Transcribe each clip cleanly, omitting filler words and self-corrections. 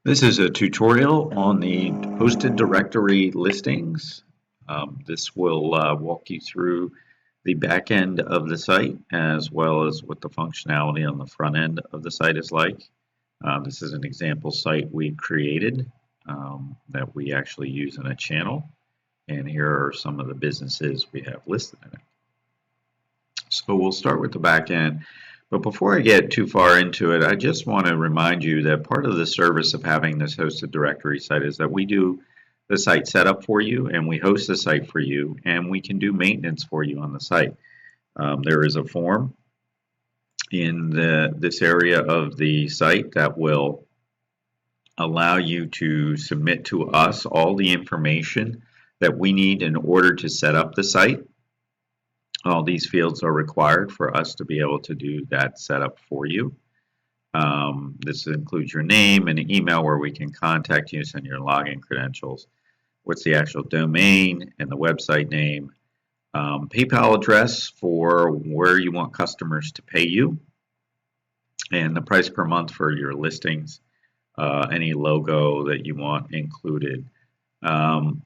This is a tutorial on the hosted directory listings. This will walk you through the back end of the site as well as what the functionality on the front end of the site is like. This is an example site we created that we actually use in a channel, and here are some of the businesses we have listed in it. So we'll start with the back end. But before I get too far into it, I just want to remind you that part of the service of having this hosted directory site is that we do the site setup for you, and we host the site for you, and we can do maintenance for you on the site. There is a form in this area of the site that will allow you to submit to us all the information that we need in order to set up the site. All these fields are required for us to be able to do that setup for you. This includes your name and an email where we can contact you, send your login credentials, what's the actual domain and the website name, PayPal address for where you want customers to pay you, and the price per month for your listings, any logo that you want included.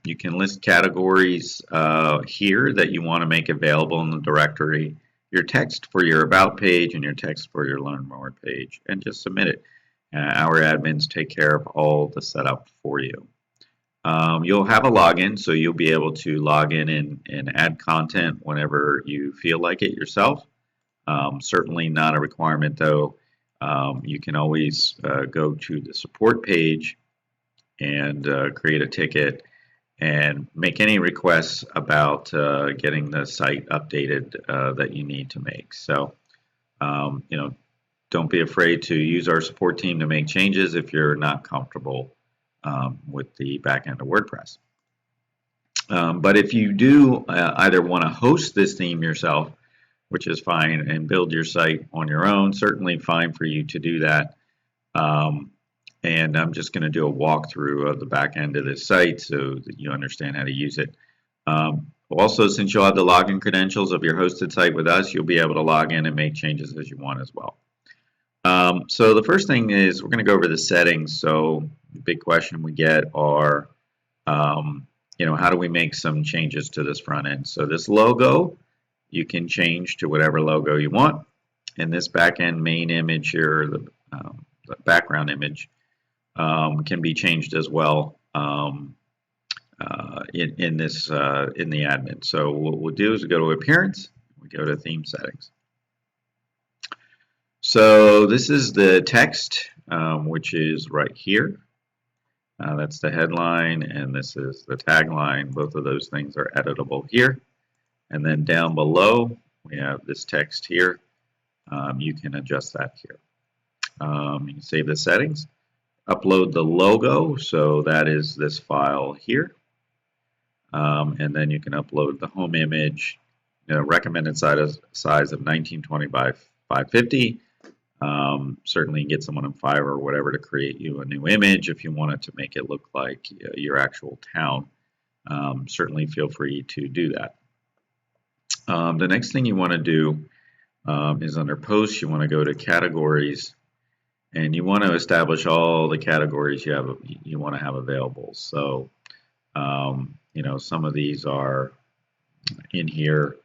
You can list categories here that you want to make available in the directory, your text for your About page and your text for your Learn More page, and just submit it. Our admins take care of all the setup for you. You'll have a login, so you'll be able to log in and add content whenever you feel like it yourself. Certainly not a requirement, though. You can always go to the support page and create a ticket and make any requests about getting the site updated that you need to make. So, don't be afraid to use our support team to make changes if you're not comfortable with the back end of WordPress. But if you do either want to host this theme yourself, which is fine, and build your site on your own, certainly fine for you to do that. And I'm just going to do a walkthrough of the back end of this site so that you understand how to use it. Also, since you'll have the login credentials of your hosted site with us, you'll be able to log in and make changes as you want as well. So the first thing is we're going to go over the settings. So the big question we get are, how do we make some changes to this front end? So this logo, you can change to whatever logo you want. And this back end main image here, the background image, can be changed as well in the admin. So what we'll do is we go to Appearance, we go to Theme Settings. So this is the text, which is right here. That's the headline, and this is the tagline. Both of those things are editable here. And then down below, we have this text here. You can adjust that here. You can save the settings. Upload the logo, so that is this file here. And then you can upload the home image, recommended size of 1920 by 550. Certainly get someone on Fiverr or whatever to create you a new image if you want it to make it look like your actual town. Certainly feel free to do that. The next thing you want to do is under Posts, you want to go to Categories, and you want to establish all the categories you want to have available. So, some of these are in here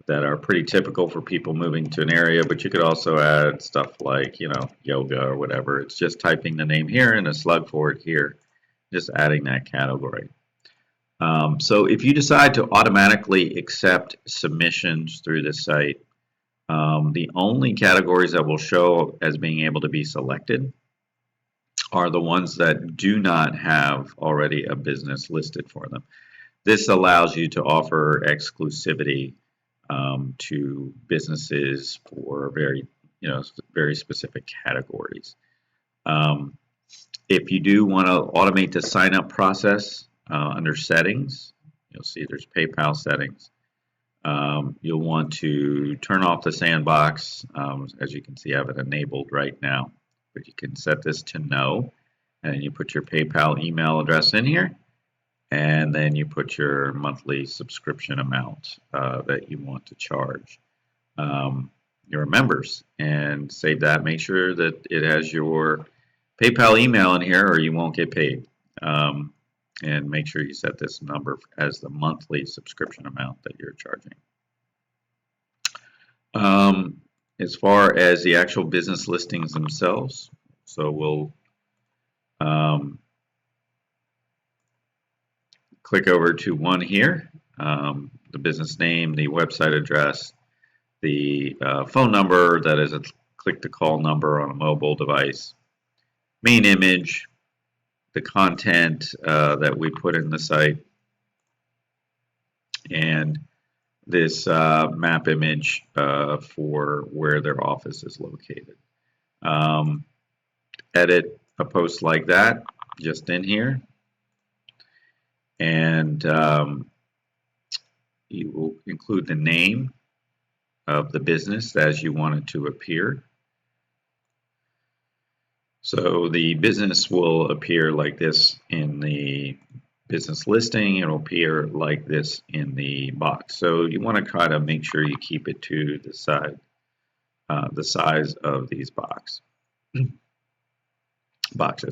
that are pretty typical for people moving to an area, but you could also add stuff like, yoga or whatever. It's just typing the name here and a slug for it here, just adding that category. So if you decide to automatically accept submissions through the site, the only categories that will show as being able to be selected are the ones that do not have already a business listed for them. This allows you to offer exclusivity to businesses for very specific categories. If you do want to automate the sign-up process under Settings, you'll see there's PayPal settings. You'll want to turn off the sandbox. As you can see, I have it enabled right now, but you can set this to no, and then you put your PayPal email address in here, and then you put your monthly subscription amount that you want to charge your members, and save that. Make sure that it has your PayPal email in here or you won't get paid. And make sure you set this number as the monthly subscription amount that you're charging. As far as the actual business listings themselves, so we'll click over to one here, the business name, the website address, the phone number, that is a click to call number on a mobile device, main image, the content that we put in the site, and this map image for where their office is located. Edit a post like that just in here, and you will include the name of the business as you want it to appear. So the business will appear like this in the business listing. It'll appear like this in the box. So you want to try to make sure you keep it to the size of these boxes.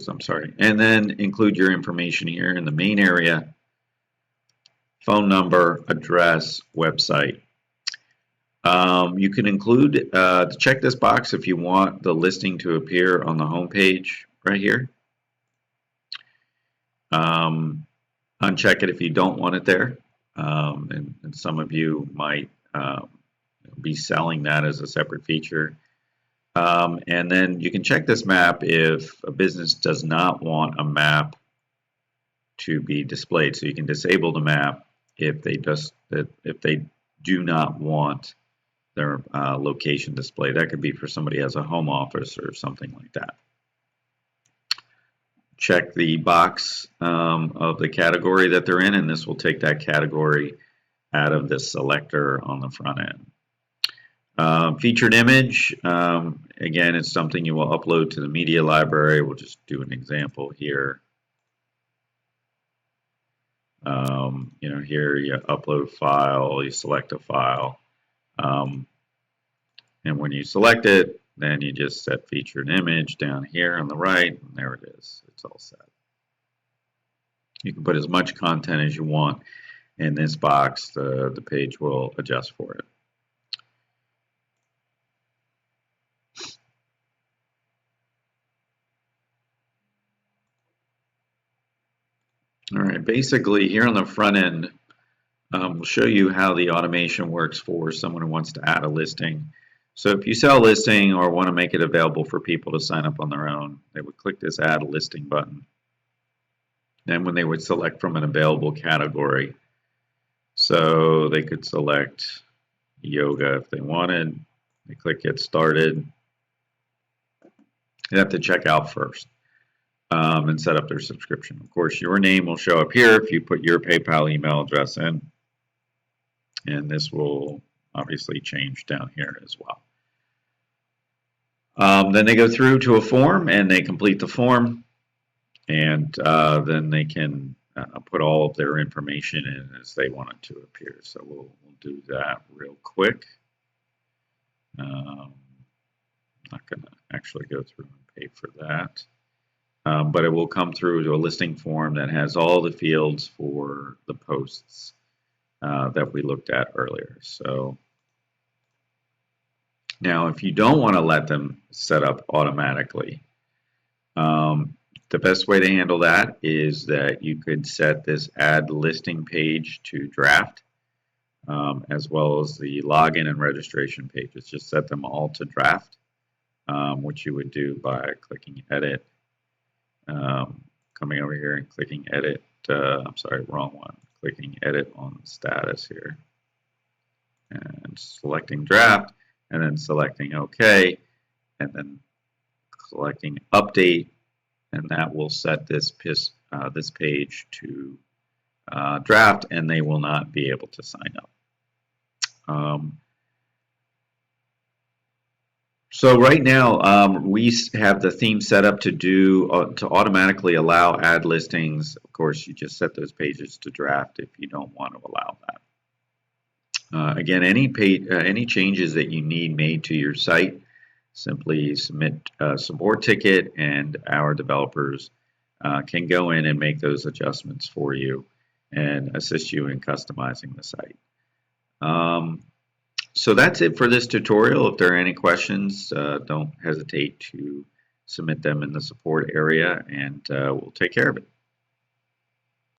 I'm sorry, and then include your information here in the main area: phone number, address, website. You can include, check this box if you want the listing to appear on the home page right here. Uncheck it if you don't want it there. And some of you might be selling that as a separate feature. And then you can check this map if a business does not want a map to be displayed. So you can disable the map if they do not want their location displayed. That could be for somebody who has a home office or something like that. Check the box of the category that they're in, and this will take that category out of the selector on the front end. Featured image, again, it's something you will upload to the media library. We'll just do an example here. Here you upload file, you select a file. And when you select it, then you just set featured image down here on the right, and there it is. It's all set. You can put as much content as you want in this box. The page will adjust for it. All right, basically here on the front end, we'll show you how the automation works for someone who wants to add a listing. So if you sell a listing or want to make it available for people to sign up on their own, they would click this Add Listing button. Then when they would select from an available category, so they could select yoga if they wanted, they click Get Started. They have to check out first and set up their subscription. Of course, your name will show up here if you put your PayPal email address in, and this will obviously change down here as well. Then they go through to a form and they complete the form, and then they can put all of their information in as they want it to appear. So we'll do that real quick. I'm not going to actually go through and pay for that, but it will come through to a listing form that has all the fields for the posts that we looked at earlier. So now, if you don't want to let them set up automatically, the best way to handle that is that you could set this Add Listing page to draft, as well as the login and registration pages. Just set them all to draft, which you would do by clicking Edit, coming over here and clicking Edit. I'm sorry, wrong one. Clicking Edit on Status here, and selecting Draft, and then selecting OK, and then selecting Update, and that will set this page to draft, and they will not be able to sign up. So right now we have the theme set up to automatically allow add listings. Of course, you just set those pages to draft if you don't want to allow that. Again, any changes that you need made to your site, simply submit a support ticket, and our developers can go in and make those adjustments for you and assist you in customizing the site. So that's it for this tutorial. If there are any questions, don't hesitate to submit them in the support area, and we'll take care of it.